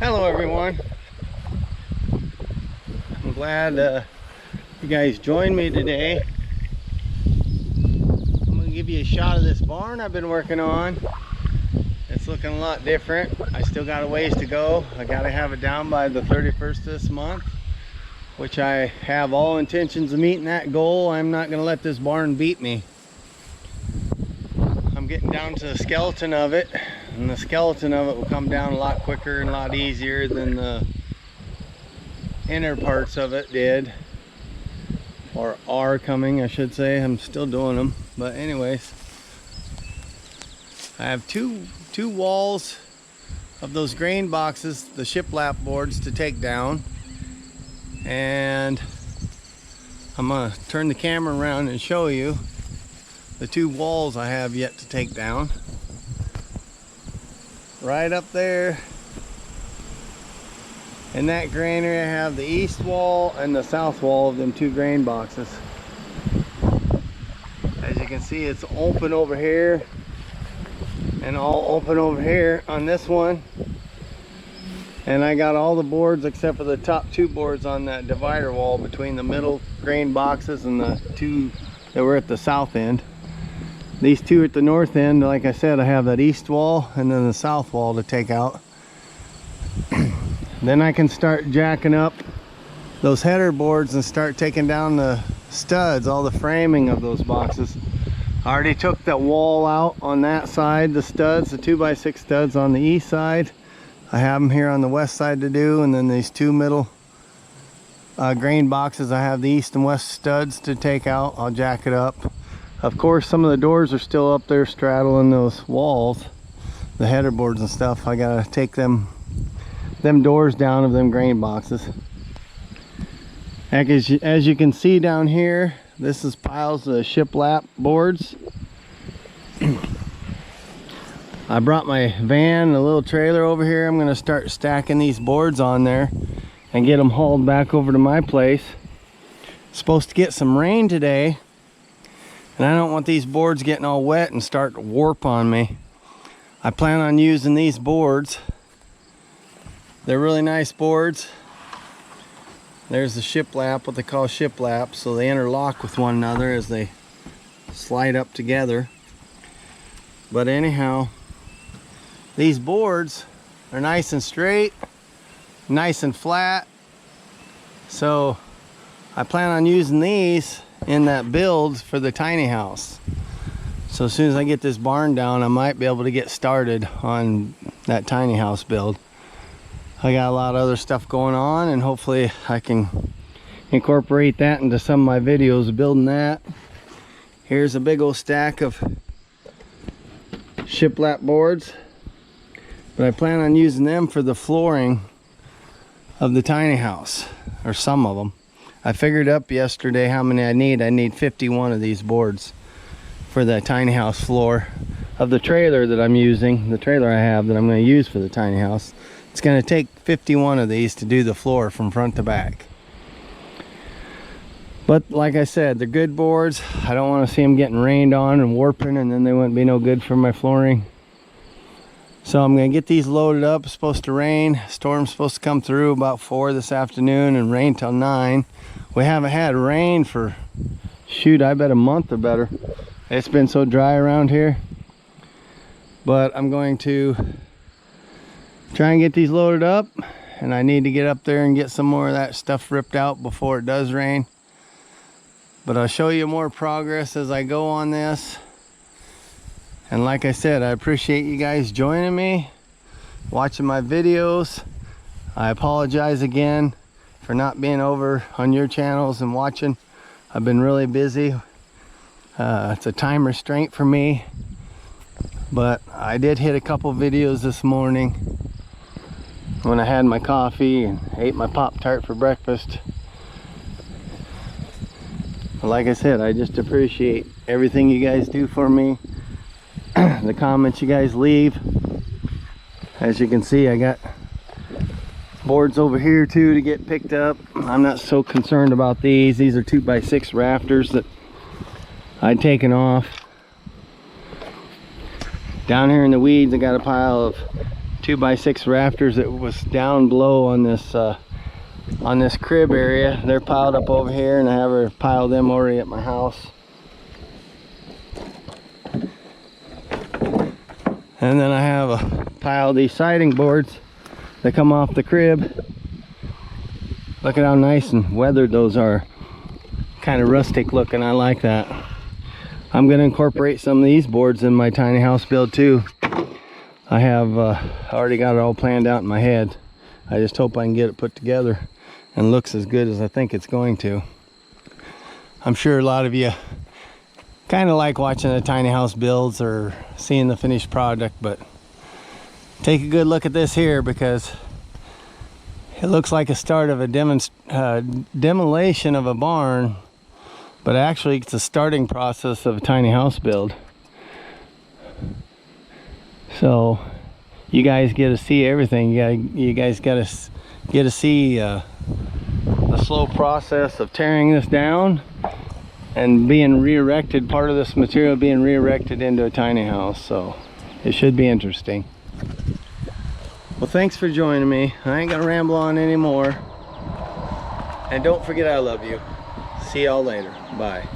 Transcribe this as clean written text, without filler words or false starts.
Hello everyone. I'm glad you guys joined me today. I'm going to give you a shot of this barn I've been working on. It's looking a lot different. I still got a ways to go. I got to have it down by the 31st this month, which I have all intentions of meeting that goal. I'm not going to let this barn beat me. I'm getting down to the skeleton of it, and the skeleton of it will come down a lot quicker and a lot easier than the inner parts of it did, or are coming, I should say. I'm still doing them, but anyways, I have two walls of those grain boxes, the shiplap boards, to take down, and I'm gonna turn the camera around and show you the two walls I have yet to take down. Right up there in that granary, I have the east wall and the south wall of them two grain boxes. As you can see, it's open over here and all open over here on this one. And I got all the boards except for the top two boards on that divider wall between the middle grain boxes and the two that were at the south end. These two at the north end, like I said, I have that east wall and then the south wall to take out. Then I can start jacking up those header boards and start taking down the studs, all the framing of those boxes. I already took that wall out on that side, the studs, the 2x6 studs on the east side. I have them here on the west side to do, and then these two middle grain boxes, I have the east and west studs to take out. I'll jack it up. Of course, some of the doors are still up there straddling those walls, the header boards and stuff. I gotta take them doors down of them grain boxes. As you can see down here, this is piles of shiplap boards. I brought my van and a little trailer over here. I'm gonna start stacking these boards on there and get them hauled back over to my place. It's supposed to get some rain today, and I don't want these boards getting all wet and start to warp on me. I plan on using these boards. They're really nice boards. There's the shiplap, what they call shiplap, so they interlock with one another as they slide up together. But anyhow, these boards are nice and straight, nice and flat. So I plan on using these in that build for the tiny house. So as soon as I get this barn down, I might be able to get started on that tiny house build. I got a lot of other stuff going on, and hopefully I can incorporate that into some of my videos of building that. Here's a big old stack of shiplap boards, but I plan on using them for the flooring of the tiny house, or some of them. I figured up yesterday how many I need. I need 51 of these boards for the tiny house floor of the trailer that I'm using, the trailer I have that I'm going to use for the tiny house. It's going to take 51 of these to do the floor from front to back. But like I said, they're good boards. I don't want to see them getting rained on and warping, and then they wouldn't be no good for my flooring. So I'm going to get these loaded up. It's supposed to rain. Storm's supposed to come through about 4 this afternoon and rain till 9. We haven't had rain for, shoot, I bet a month or better. It's been so dry around here. But I'm going to try and get these loaded up, and I need to get up there and get some more of that stuff ripped out before it does rain. But I'll show you more progress as I go on this. And like I said, I appreciate you guys joining me, watching my videos. I apologize again for not being over on your channels and watching. I've been really busy. It's a time restraint for me, but I did hit a couple videos this morning when I had my coffee and ate my Pop-Tart for breakfast. Like I said, I just appreciate everything you guys do for me, the comments you guys leave. As you can see, I got boards over here too to get picked up. I'm not so concerned about these. These are 2x6 rafters that I'd taken off. Down here in the weeds, I got a pile of 2x6 rafters that was down below on this crib area. They're piled up over here, and I have her pile them already at my house. And then I have a pile of these siding boards that come off the crib. Look at how nice and weathered those are. Kind of rustic looking. I like that. I'm going to incorporate some of these boards in my tiny house build too. I have already got it all planned out in my head. I just hope I can get it put together and looks as good as I think it's going to. I'm sure a lot of you kind of like watching the tiny house builds or seeing the finished product, but take a good look at this here, because it looks like a start of a demolition of a barn, but actually it's a starting process of a tiny house build. So you guys get to see everything. You guys get to see the slow process of tearing this down and being re-erected, part of this material being re-erected into a tiny house. So it should be interesting. Well, thanks for joining me. I ain't gonna ramble on anymore. And don't forget I love you. See y'all later. Bye.